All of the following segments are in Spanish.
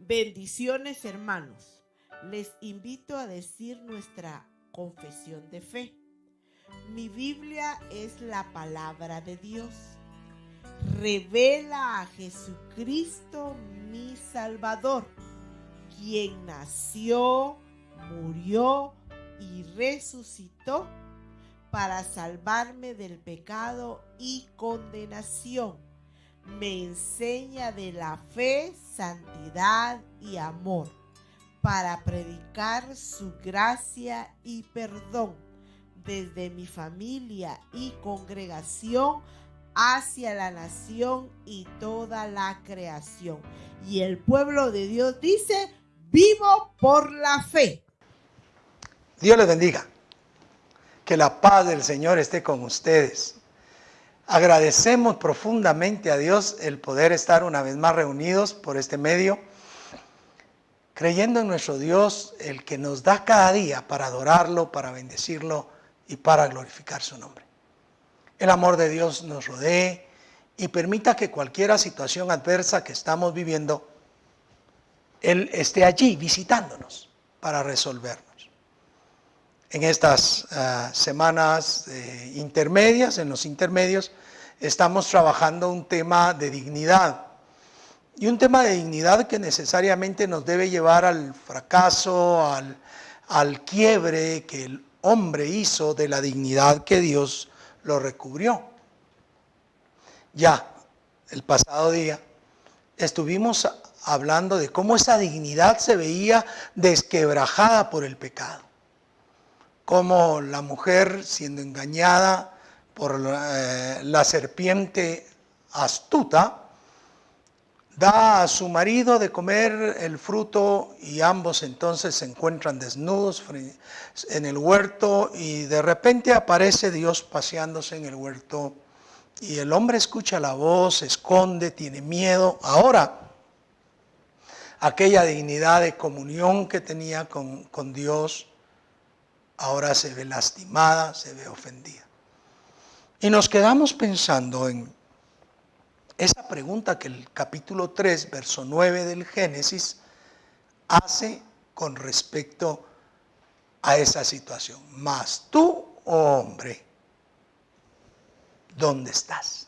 Bendiciones, hermanos. Les invito a decir nuestra confesión de fe. Mi Biblia es la palabra de Dios. Revela a Jesucristo, mi Salvador, quien nació, murió y resucitó para salvarme del pecado y condenación. Me enseña de la fe, santidad y amor para predicar su gracia y perdón desde mi familia y congregación hacia la nación y toda la creación. Y el pueblo de Dios dice: vivo por la fe. Dios les bendiga. Que la paz del Señor esté con ustedes. Agradecemos profundamente a Dios el poder estar una vez más reunidos por este medio, creyendo en nuestro Dios, el que nos da cada día para adorarlo, para bendecirlo y para glorificar su nombre. El amor de Dios nos rodee y permita que cualquier situación adversa que estamos viviendo, Él esté allí visitándonos para resolvernos. En estas semanas intermedias, en los intermedios, estamos trabajando un tema de dignidad. Y un tema de dignidad que necesariamente nos debe llevar al fracaso, al quiebre que el hombre hizo de la dignidad que Dios lo recubrió. Ya el pasado día estuvimos hablando de cómo esa dignidad se veía desquebrajada por el pecado. Cómo la mujer, siendo engañada por la serpiente astuta, da a su marido de comer el fruto y ambos entonces se encuentran desnudos en el huerto y de repente aparece Dios paseándose en el huerto y el hombre escucha la voz, se esconde, tiene miedo. Ahora, aquella dignidad de comunión que tenía con Dios, ahora se ve lastimada, se ve ofendida. Y nos quedamos pensando en esa pregunta que el capítulo 3, verso 9 del Génesis hace con respecto a esa situación. Mas tú, oh hombre, ¿dónde estás?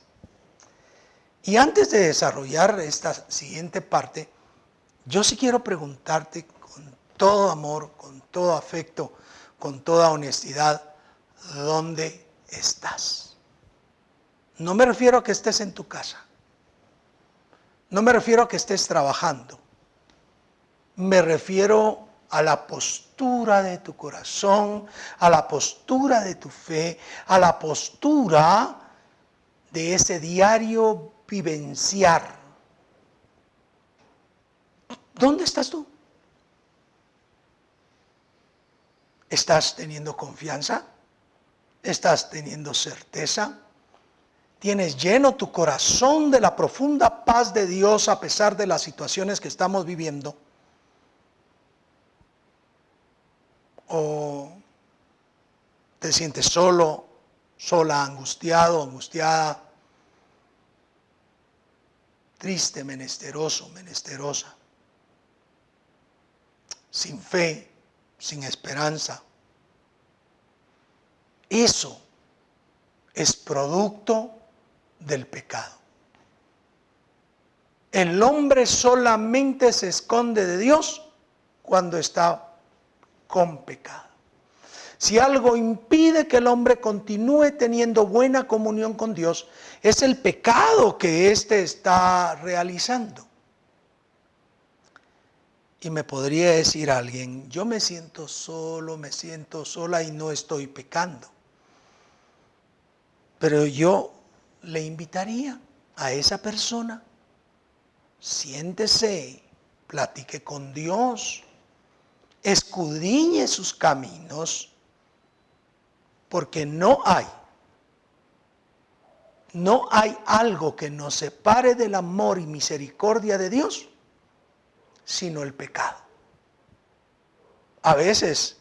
Y antes de desarrollar esta siguiente parte, yo sí quiero preguntarte con todo amor, con todo afecto, con toda honestidad, ¿dónde estás? No me refiero a que estés en tu casa. No me refiero a que estés trabajando. Me refiero a la postura de tu corazón, a la postura de tu fe, a la postura de ese diario vivenciar. ¿Dónde estás tú? ¿Estás teniendo confianza? ¿Estás teniendo certeza? ¿Tienes lleno tu corazón de la profunda paz de Dios a pesar de las situaciones que estamos viviendo? ¿O te sientes solo, sola, angustiado, angustiada, triste, menesteroso, menesterosa, sin fe, sin esperanza? Eso es producto del pecado. El hombre solamente se esconde de Dios cuando está con pecado. Si algo impide que el hombre continúe teniendo buena comunión con Dios, es el pecado que éste está realizando. Y me podría decir alguien: yo me siento solo, me siento sola y no estoy pecando. Pero yo le invitaría a esa persona: siéntese, platique con Dios, escudriñe sus caminos, porque no hay algo que nos separe del amor y misericordia de Dios, sino el pecado. A veces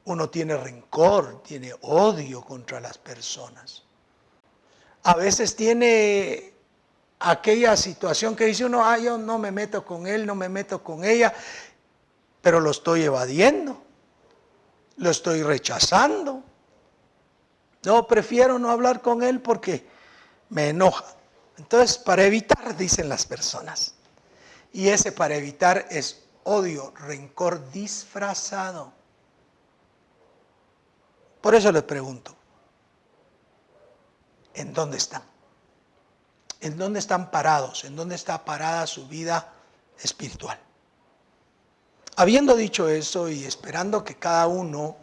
uno tiene rencor, tiene odio contra las personas. A veces tiene aquella situación que dice uno, yo no me meto con él, no me meto con ella, pero lo estoy evadiendo, lo estoy rechazando. No, prefiero no hablar con él porque me enoja. Entonces, para evitar, dicen las personas. Y ese para evitar es odio, rencor disfrazado. Por eso les pregunto, ¿en dónde están? ¿En dónde están parados? ¿En dónde está parada su vida espiritual? Habiendo dicho eso y esperando que cada uno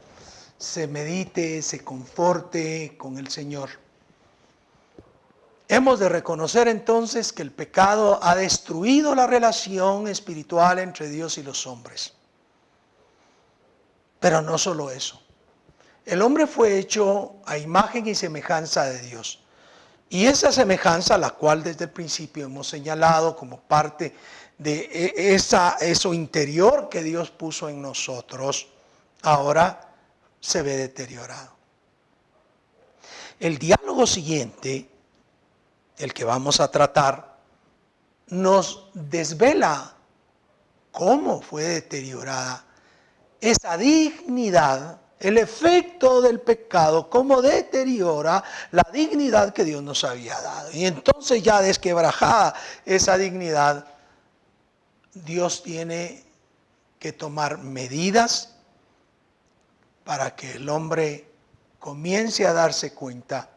se medite, se conforte con el Señor, hemos de reconocer entonces que el pecado ha destruido la relación espiritual entre Dios y los hombres. Pero no solo eso. El hombre fue hecho a imagen y semejanza de Dios. Y esa semejanza, la cual desde el principio hemos señalado como parte de eso interior que Dios puso en nosotros, ahora se ve deteriorado. El diálogo siguiente, el que vamos a tratar, nos desvela cómo fue deteriorada esa dignidad, el efecto del pecado, cómo deteriora la dignidad que Dios nos había dado. Y entonces, ya desquebrajada esa dignidad, Dios tiene que tomar medidas para que el hombre comience a darse cuenta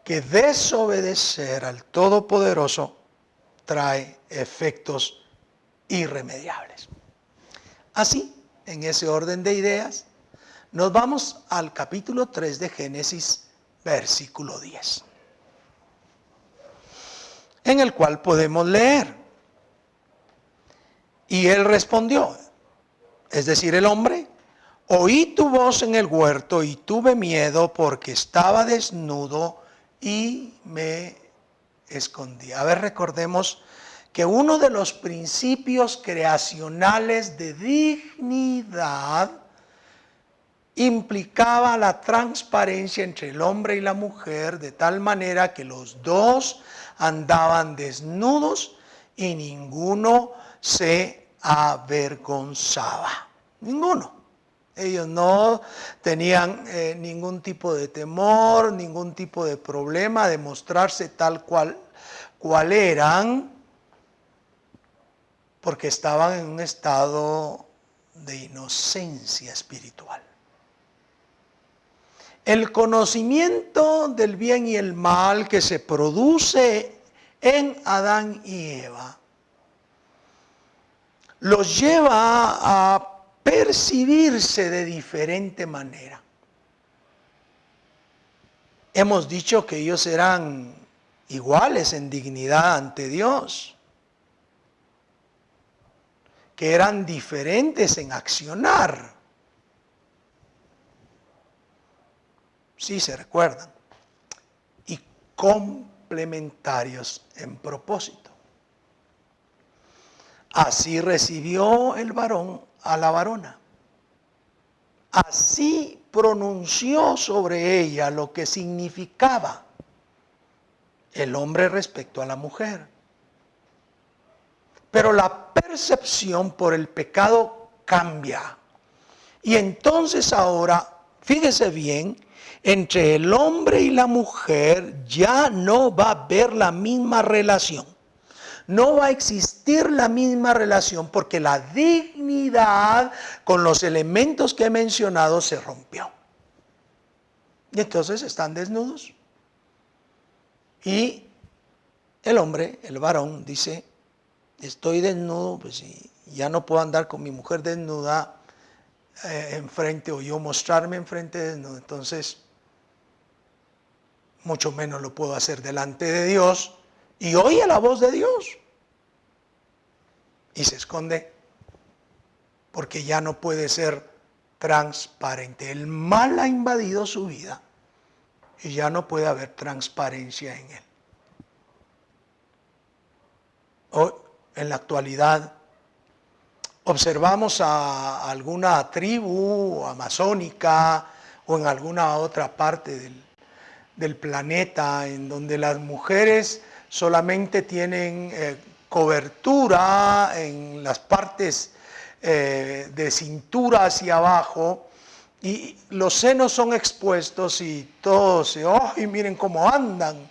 que desobedecer al Todopoderoso trae efectos irremediables. Así, en ese orden de ideas, nos vamos al capítulo 3 de Génesis, versículo 10, en el cual podemos leer: y él respondió, es decir, el hombre, oí tu voz en el huerto y tuve miedo porque estaba desnudo y me escondí. A ver, recordemos que uno de los principios creacionales de dignidad implicaba la transparencia entre el hombre y la mujer, de tal manera que los dos andaban desnudos y ninguno se avergonzaba. Ninguno. Ellos no tenían ningún tipo de temor, ningún tipo de problema de mostrarse tal cual eran, porque estaban en un estado de inocencia espiritual. El conocimiento del bien y el mal que se produce en Adán y Eva los lleva a percibirse de diferente manera. Hemos dicho que ellos eran iguales en dignidad ante Dios, que eran diferentes en accionar. Sí, se recuerdan. Y complementarios en propósito. Así recibió el varón a la varona. Así pronunció sobre ella lo que significaba el hombre respecto a la mujer. Pero la percepción por el pecado cambia. Y entonces ahora, fíjese bien, entre el hombre y la mujer ya no va a haber la misma relación. No va a existir la misma relación porque la dignidad con los elementos que he mencionado se rompió. Y entonces están desnudos. Y el hombre, el varón, dice, estoy desnudo, pues ya no puedo andar con mi mujer desnuda enfrente, o yo mostrarme enfrente desnudo. Entonces, mucho menos lo puedo hacer delante de Dios. Y oye la voz de Dios. Y se esconde porque ya no puede ser transparente. El mal ha invadido su vida y ya no puede haber transparencia en él. Hoy, en la actualidad, observamos a alguna tribu amazónica o en alguna otra parte del planeta en donde las mujeres solamente tienen cobertura en las partes de cintura hacia abajo, y los senos son expuestos y todos se, ¡ay, miren cómo andan!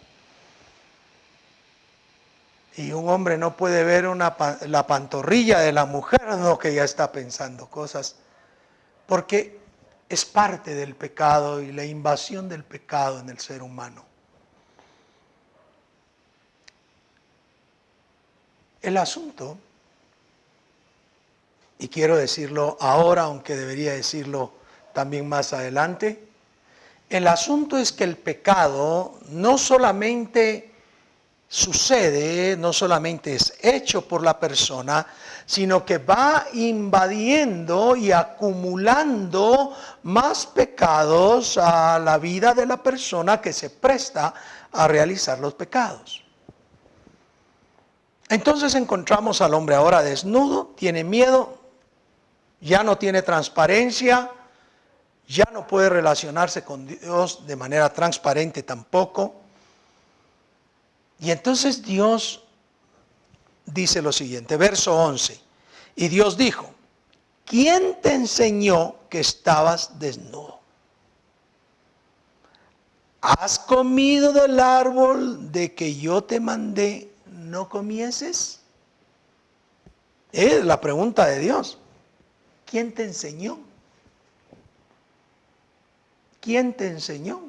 Y un hombre no puede ver la pantorrilla de la mujer, no, que ya está pensando cosas, porque es parte del pecado y la invasión del pecado en el ser humano. El asunto, y quiero decirlo ahora, aunque debería decirlo también más adelante, el asunto es que el pecado no solamente sucede, no solamente es hecho por la persona, sino que va invadiendo y acumulando más pecados a la vida de la persona que se presta a realizar los pecados. Entonces encontramos al hombre ahora desnudo, tiene miedo, ya no tiene transparencia, ya no puede relacionarse con Dios de manera transparente tampoco. Y entonces Dios dice lo siguiente, verso 11, y Dios dijo, ¿quién te enseñó que estabas desnudo? ¿Has comido del árbol de que yo te mandé no comieses? Es la pregunta de Dios. ¿Quién te enseñó? ¿Quién te enseñó?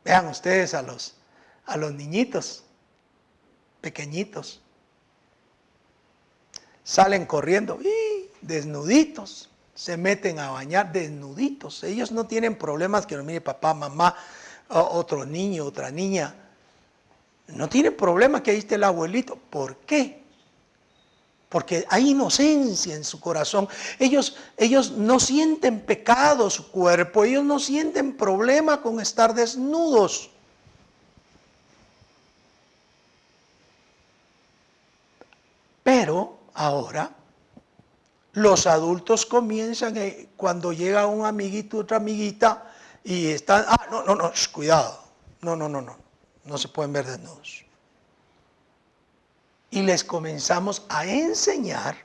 Vean ustedes a los niñitos pequeñitos. Salen corriendo, desnuditos, se meten a bañar desnuditos. Ellos no tienen problemas que lo mire papá, mamá, otro niño, otra niña. No tienen problema que ahí esté el abuelito. ¿Por qué? Porque hay inocencia en su corazón. Ellos no sienten pecado su cuerpo. Ellos no sienten problema con estar desnudos. Pero ahora los adultos comienzan, cuando llega un amiguito, otra amiguita, y están, no, cuidado, no se pueden ver desnudos. Y les comenzamos a enseñar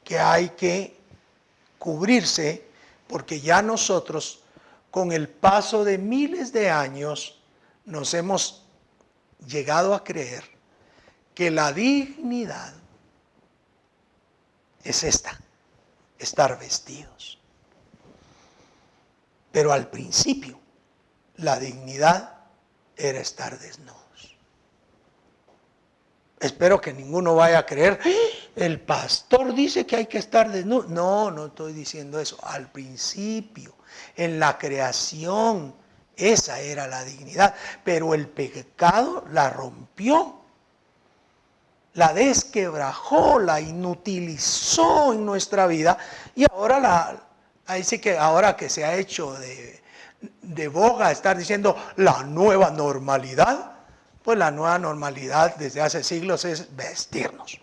que hay que cubrirse, porque ya nosotros, con el paso de miles de años, nos hemos llegado a creer que la dignidad es esta, estar vestidos. Pero al principio, la dignidad era estar desnudos. Espero que ninguno vaya a creer, el pastor dice que hay que estar desnudo. No estoy diciendo eso. Al principio, en la creación, esa era la dignidad. Pero el pecado la rompió, la desquebrajó, la inutilizó en nuestra vida. Y ahora ahora que se ha hecho de boga estar diciendo la nueva normalidad, pues la nueva normalidad desde hace siglos es vestirnos.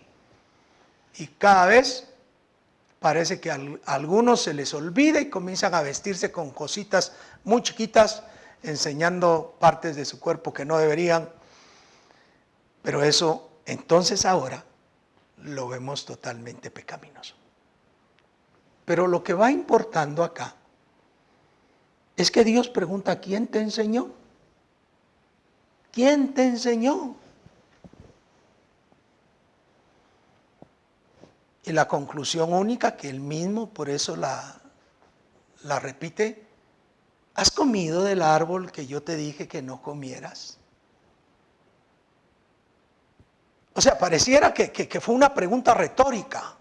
Y cada vez parece que a algunos se les olvida y comienzan a vestirse con cositas muy chiquitas, enseñando partes de su cuerpo que no deberían. Pero eso, entonces ahora, lo vemos totalmente pecaminoso. Pero lo que va importando acá es que Dios pregunta, ¿quién te enseñó? ¿Quién te enseñó? Y la conclusión única, que él mismo por eso la repite, ¿has comido del árbol que yo te dije que no comieras? O sea, pareciera que fue una pregunta retórica.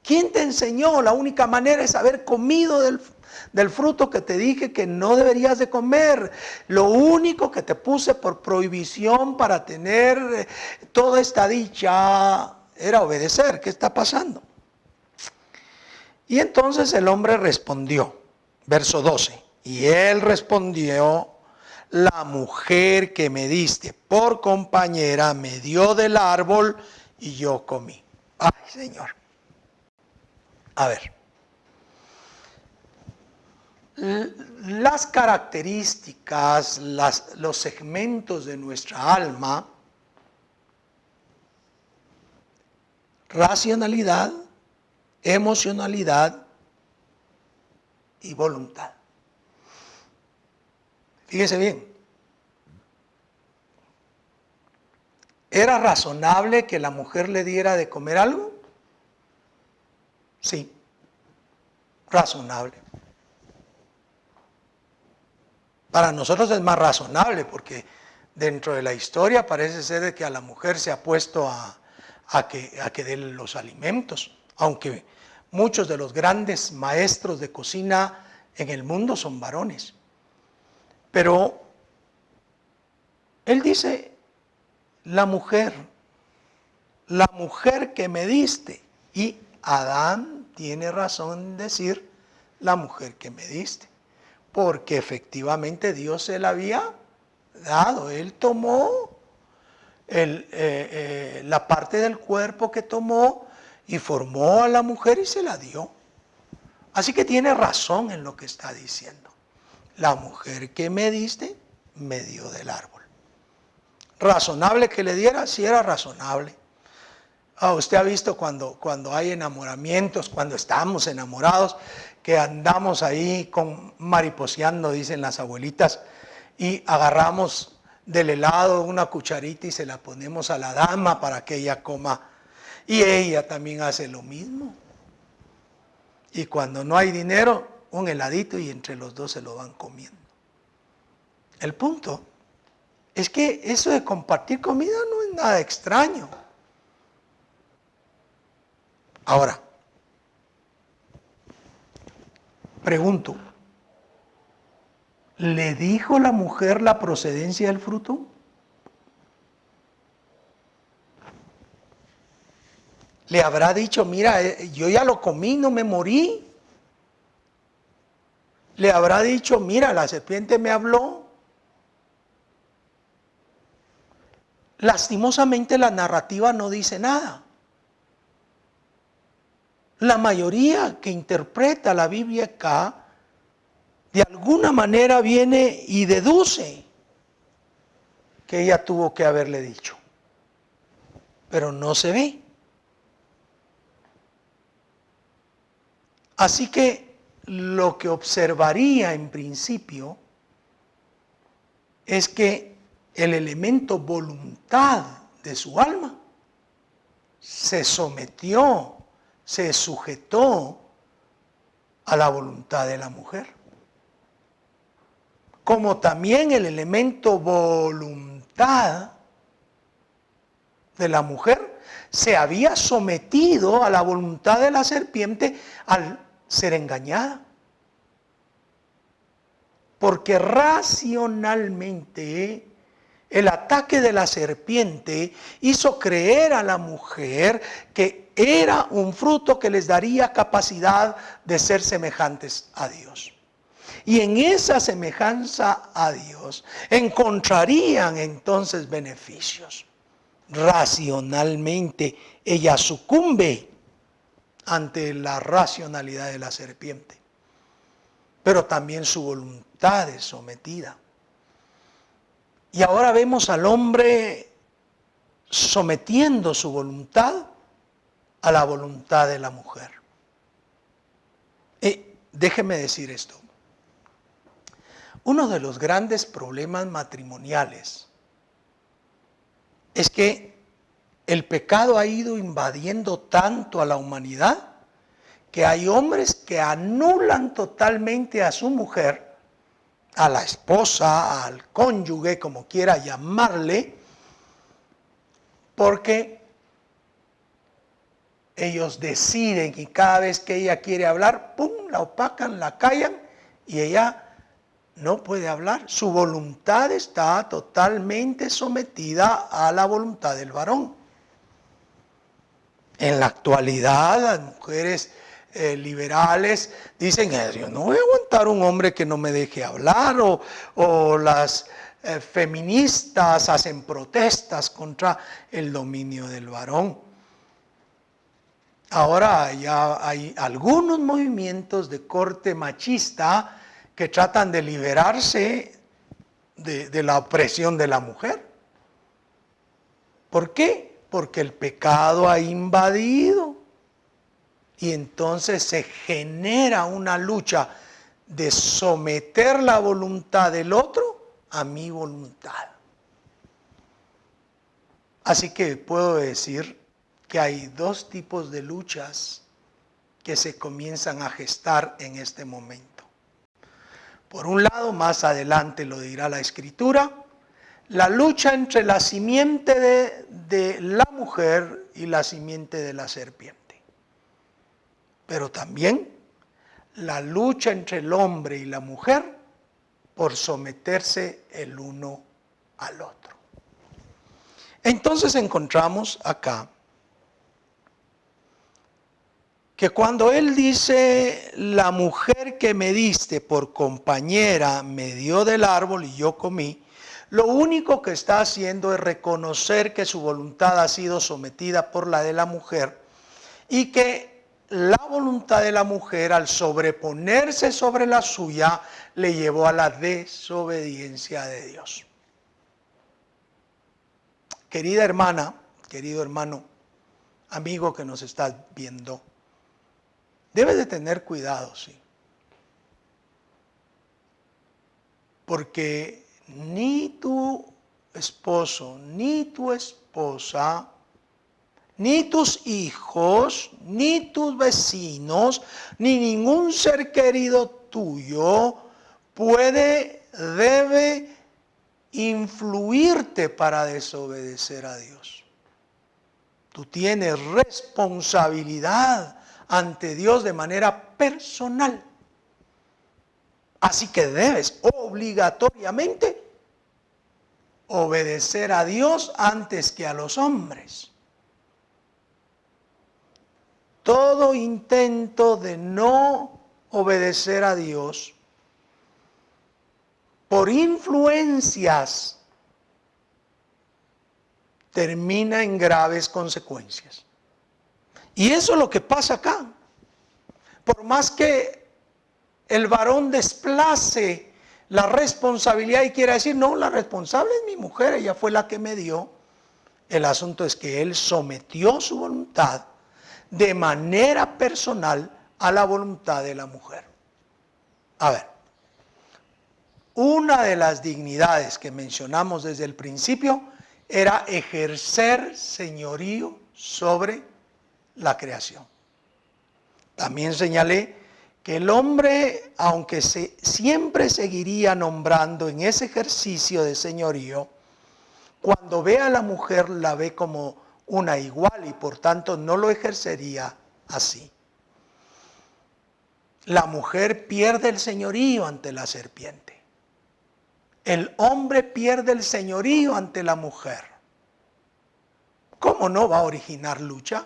¿Quién te enseñó? La única manera es haber comido del fruto que te dije que no deberías de comer. Lo único que te puse por prohibición para tener toda esta dicha era obedecer. ¿Qué está pasando? Y entonces el hombre respondió, verso 12, y él respondió, la mujer que me diste por compañera me dio del árbol y yo comí. Ay, Señor. A ver. las características, los segmentos de nuestra alma, racionalidad, emocionalidad y voluntad. Fíjese bien, ¿era razonable que la mujer le diera de comer algo? Sí, razonable. Para nosotros es más razonable porque dentro de la historia parece ser de que a la mujer se ha puesto a que dé los alimentos, aunque muchos de los grandes maestros de cocina en el mundo son varones. Pero él dice, la mujer que me diste, y Adán tiene razón en decir la mujer que me diste, porque efectivamente Dios se la había dado. Él tomó la parte del cuerpo que tomó y formó a la mujer y se la dio. Así que tiene razón en lo que está diciendo. La mujer que me diste me dio del árbol. ¿Razonable que le diera? Sí, era razonable. Usted ha visto cuando hay enamoramientos, cuando estamos enamorados, que andamos ahí mariposeando, dicen las abuelitas, y agarramos del helado una cucharita y se la ponemos a la dama para que ella coma. Y ella también hace lo mismo. Y cuando no hay dinero, un heladito y entre los dos se lo van comiendo. El punto es que eso de compartir comida no es nada extraño. Ahora, pregunto, ¿le dijo la mujer la procedencia del fruto? ¿Le habrá dicho, mira, yo ya lo comí, no me morí? ¿Le habrá dicho, mira, la serpiente me habló? Lastimosamente la narrativa no dice nada. La mayoría que interpreta la Biblia acá, de alguna manera viene y deduce que ella tuvo que haberle dicho. Pero no se ve. Así que lo que observaría en principio es que el elemento voluntad de su alma se sometió, se sujetó a la voluntad de la mujer. Como también el elemento voluntad de la mujer se había sometido a la voluntad de la serpiente al ser engañada. Porque racionalmente el ataque de la serpiente hizo creer a la mujer que era un fruto que les daría capacidad de ser semejantes a Dios. Y en esa semejanza a Dios encontrarían entonces beneficios. Racionalmente ella sucumbe ante la racionalidad de la serpiente, pero también su voluntad es sometida. Y ahora vemos al hombre sometiendo su voluntad a la voluntad de la mujer. Déjeme decir esto. Uno de los grandes problemas matrimoniales es que el pecado ha ido invadiendo tanto a la humanidad que hay hombres que anulan totalmente a su mujer, a la esposa, al cónyuge, como quiera llamarle, porque ellos deciden y cada vez que ella quiere hablar, ¡pum!, la opacan, la callan y ella no puede hablar. Su voluntad está totalmente sometida a la voluntad del varón. En la actualidad, las mujeres liberales dicen, yo no voy a aguantar un hombre que no me deje hablar, o las feministas hacen protestas contra el dominio del varón. Ahora ya hay algunos movimientos de corte machista que tratan de liberarse de la opresión de la mujer. ¿Por qué? Porque el pecado ha invadido y entonces se genera una lucha de someter la voluntad del otro a mi voluntad. Así que puedo decir que hay dos tipos de luchas que se comienzan a gestar en este momento. Por un lado, más adelante lo dirá la Escritura, la lucha entre la simiente de la mujer y la simiente de la serpiente. Pero también la lucha entre el hombre y la mujer por someterse el uno al otro. Entonces encontramos acá que cuando él dice, la mujer que me diste por compañera me dio del árbol y yo comí, lo único que está haciendo es reconocer que su voluntad ha sido sometida por la de la mujer y que la voluntad de la mujer al sobreponerse sobre la suya le llevó a la desobediencia de Dios. Querida hermana, querido hermano, amigo que nos estás viendo, debes de tener cuidado, sí. Porque ni tu esposo, ni tu esposa, ni tus hijos, ni tus vecinos, ni ningún ser querido tuyo debe influirte para desobedecer a Dios. Tú tienes responsabilidad ante Dios de manera personal. Así que debes obligatoriamente obedecer a Dios antes que a los hombres. Todo intento de no obedecer a Dios por influencias termina en graves consecuencias. Y eso es lo que pasa acá. Por más que el varón desplace la responsabilidad y quiera decir, no, la responsable es mi mujer, ella fue la que me dio. El asunto es que él sometió su voluntad de manera personal a la voluntad de la mujer. A ver, una de las dignidades que mencionamos desde el principio era ejercer señorío sobre la creación. También señalé que el hombre, aunque siempre seguiría nombrando en ese ejercicio de señorío, cuando ve a la mujer la ve como una igual y por tanto no lo ejercería así. La mujer pierde el señorío ante la serpiente. El hombre pierde el señorío ante la mujer. ¿Cómo no va a originar lucha?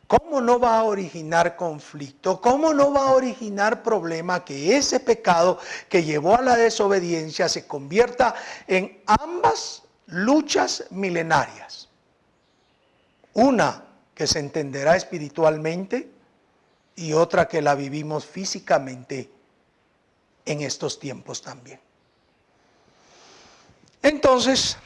¿Cómo no va a originar conflicto? ¿Cómo no va a originar problema que ese pecado que llevó a la desobediencia se convierta en ambas luchas milenarias? Una que se entenderá espiritualmente y otra que la vivimos físicamente en estos tiempos también. Entonces,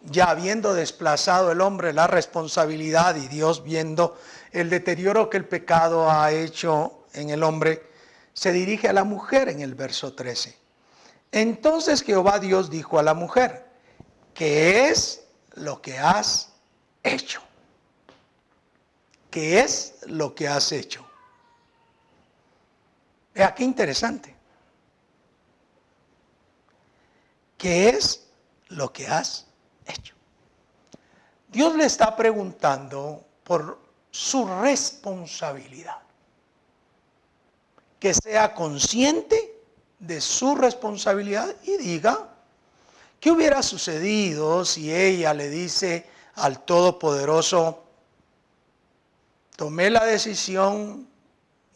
ya habiendo desplazado el hombre la responsabilidad y Dios viendo el deterioro que el pecado ha hecho en el hombre, se dirige a la mujer en el verso 13. Entonces Jehová Dios dijo a la mujer, ¿qué es lo que has hecho? ¿Qué es lo que has hecho? Vea qué interesante. ¿Qué es lo que has hecho? Dios le está preguntando por su responsabilidad. Que sea consciente de su responsabilidad y diga, ¿qué hubiera sucedido si ella le dice al Todopoderoso, tomé la decisión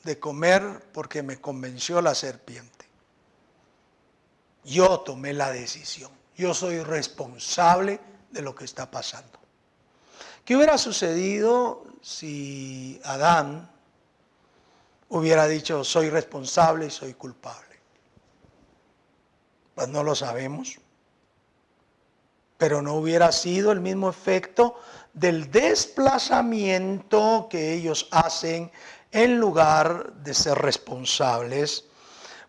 de comer porque me convenció la serpiente? Yo tomé la decisión. Yo soy responsable de lo que está pasando. ¿Qué hubiera sucedido si Adán hubiera dicho, soy responsable y soy culpable? Pues no lo sabemos. Pero no hubiera sido el mismo efecto del desplazamiento que ellos hacen en lugar de ser responsables.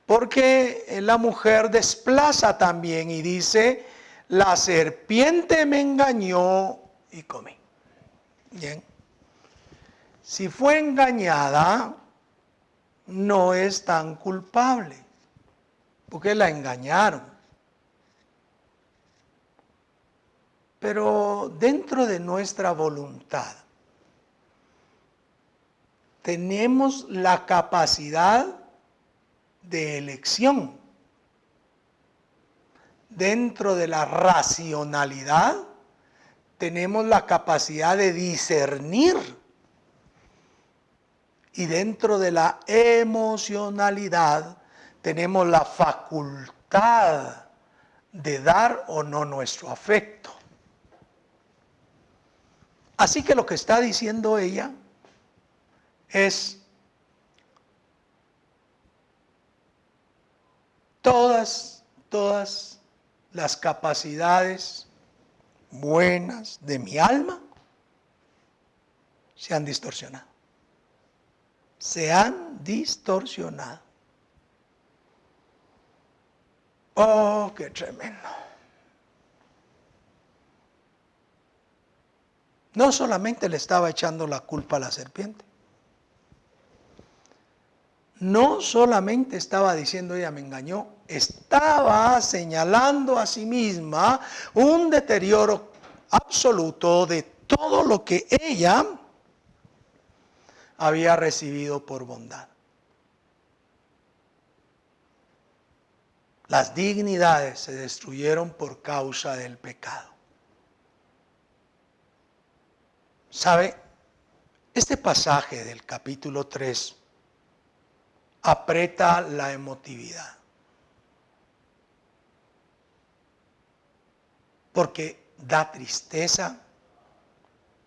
Porque la mujer desplaza también y dice, la serpiente me engañó y comí. Bien. Si fue engañada, no es tan culpable, porque la engañaron. Pero dentro de nuestra voluntad, tenemos la capacidad de elección. Dentro de la racionalidad, tenemos la capacidad de discernir. Y dentro de la emocionalidad, tenemos la facultad de dar o no nuestro afecto. Así que lo que está diciendo ella es todas las capacidades buenas de mi alma se han distorsionado. Se han distorsionado. Oh, qué tremendo. No solamente le estaba echando la culpa a la serpiente. No solamente estaba diciendo ella me engañó, estaba señalando a sí misma un deterioro absoluto de todo lo que ella había recibido por bondad. Las dignidades se destruyeron por causa del pecado. ¿Sabe? Este pasaje del capítulo 3 aprieta la emotividad. Porque da tristeza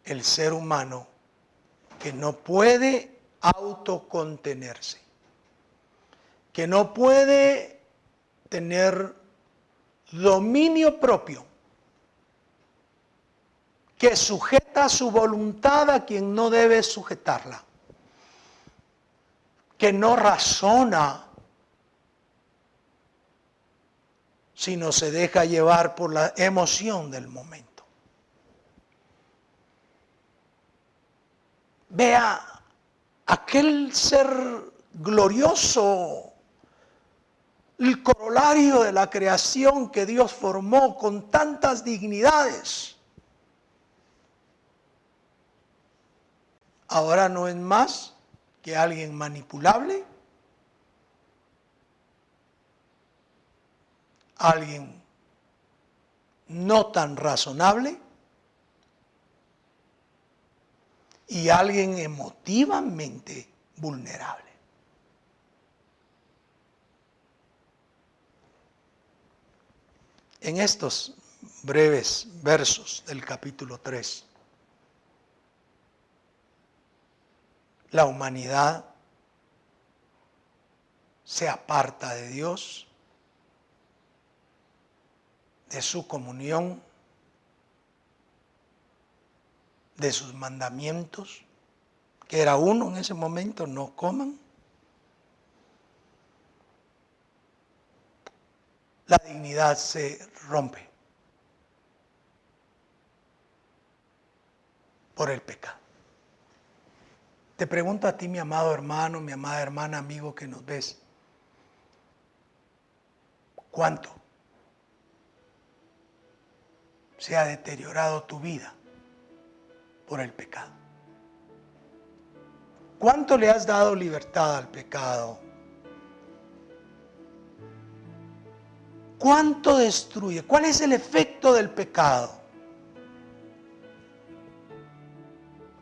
el ser humano que no puede autocontenerse, que no puede tener dominio propio, que sujeta su voluntad a quien no debe sujetarla, que no razona, sino se deja llevar por la emoción del momento. Vea aquel ser glorioso, el corolario de la creación que Dios formó con tantas dignidades. Ahora no es más que alguien manipulable, alguien no tan razonable y alguien emotivamente vulnerable. En estos breves versos del capítulo 3, la humanidad se aparta de Dios, de su comunión, de sus mandamientos, que era uno en ese momento, no coman. La dignidad se rompe por el pecado. Te pregunto a ti, mi amado hermano, mi amada hermana, amigo que nos ves, ¿cuánto se ha deteriorado tu vida por el pecado? ¿Cuánto le has dado libertad al pecado? ¿Cuánto destruye? ¿Cuál es el efecto del pecado?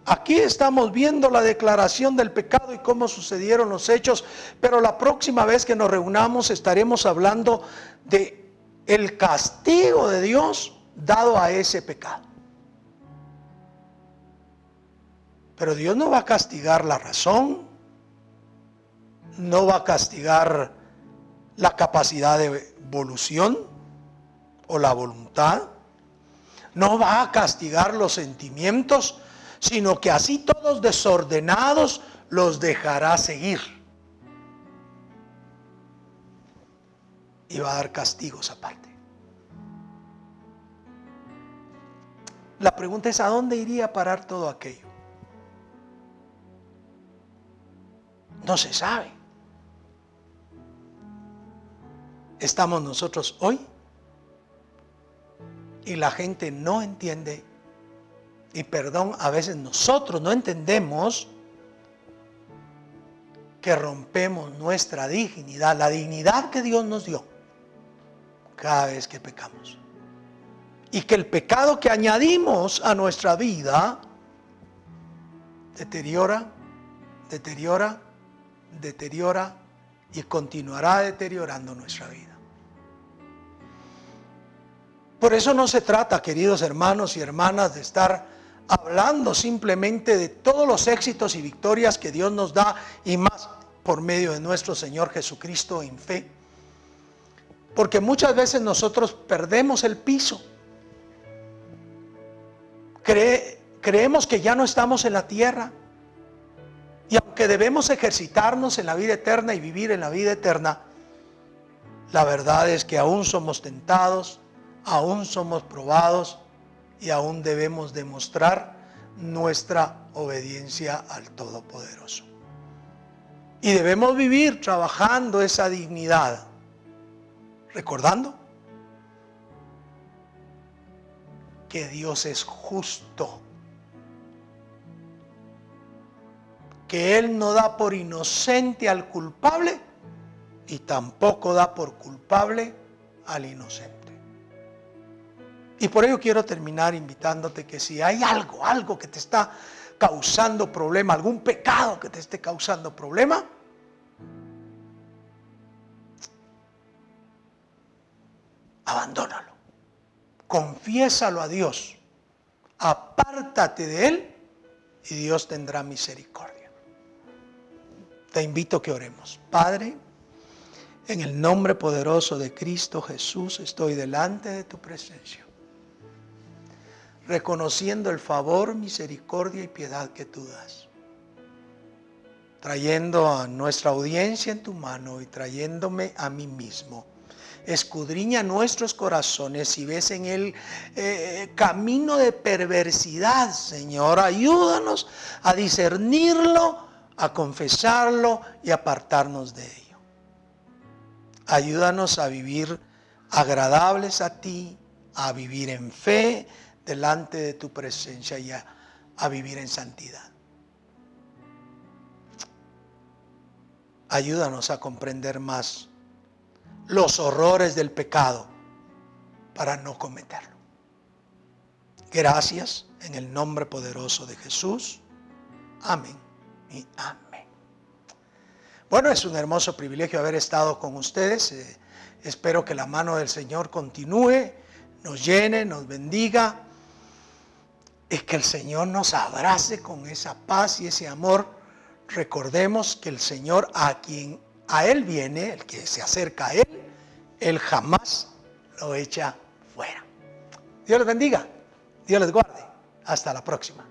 Aquí estamos viendo la declaración del pecado y cómo sucedieron los hechos, pero la próxima vez que nos reunamos estaremos hablando de el castigo de Dios dado a ese pecado. Pero Dios no va a castigar la razón, no va a castigar la capacidad de evolución o la voluntad. No va a castigar los sentimientos, sino que así todos desordenados los dejará seguir. Y va a dar castigos aparte. La pregunta es, ¿a dónde iría a parar todo aquello? No se sabe. Estamos nosotros hoy y la gente no entiende, y perdón, a veces nosotros no entendemos que rompemos nuestra dignidad, la dignidad que Dios nos dio cada vez que pecamos. Y que el pecado que añadimos a nuestra vida deteriora y continuará deteriorando nuestra vida. Por eso no se trata, queridos hermanos y hermanas, de estar hablando simplemente de todos los éxitos y victorias que Dios nos da, y más por medio de nuestro Señor Jesucristo en fe. Porque muchas veces nosotros perdemos el piso. Creemos que ya no estamos en la tierra. Y aunque debemos ejercitarnos en la vida eterna y vivir en la vida eterna, la verdad es que aún somos tentados, aún somos probados y aún debemos demostrar nuestra obediencia al Todopoderoso. Y debemos vivir trabajando esa dignidad, recordando que Dios es justo, que Él no da por inocente al culpable y tampoco da por culpable al inocente. Y por ello quiero terminar invitándote que si hay algo que te está causando problema, algún pecado que te esté causando problema, abandónalo, confiésalo a Dios, apártate de él y Dios tendrá misericordia. Te invito a que oremos. Padre, en el nombre poderoso de Cristo Jesús, estoy delante de tu presencia, reconociendo el favor, misericordia y piedad que tú das, trayendo a nuestra audiencia en tu mano y trayéndome a mí mismo. Escudriña nuestros corazones. Si ves en el camino de perversidad, Señor, ayúdanos a discernirlo, a confesarlo y apartarnos de ello. Ayúdanos a vivir agradables a ti, a vivir en fe delante de tu presencia y a vivir en santidad. Ayúdanos a comprender más los horrores del pecado para no cometerlo. Gracias en el nombre poderoso de Jesús. Amén y amén. Bueno, es un hermoso privilegio haber estado con ustedes. Espero que la mano del Señor continúe, nos llene, nos bendiga. Y que el Señor nos abrace con esa paz y ese amor. Recordemos que el Señor, a quien a Él viene, el que se acerca a Él jamás lo echa fuera. Dios les bendiga, Dios les guarde. Hasta la próxima.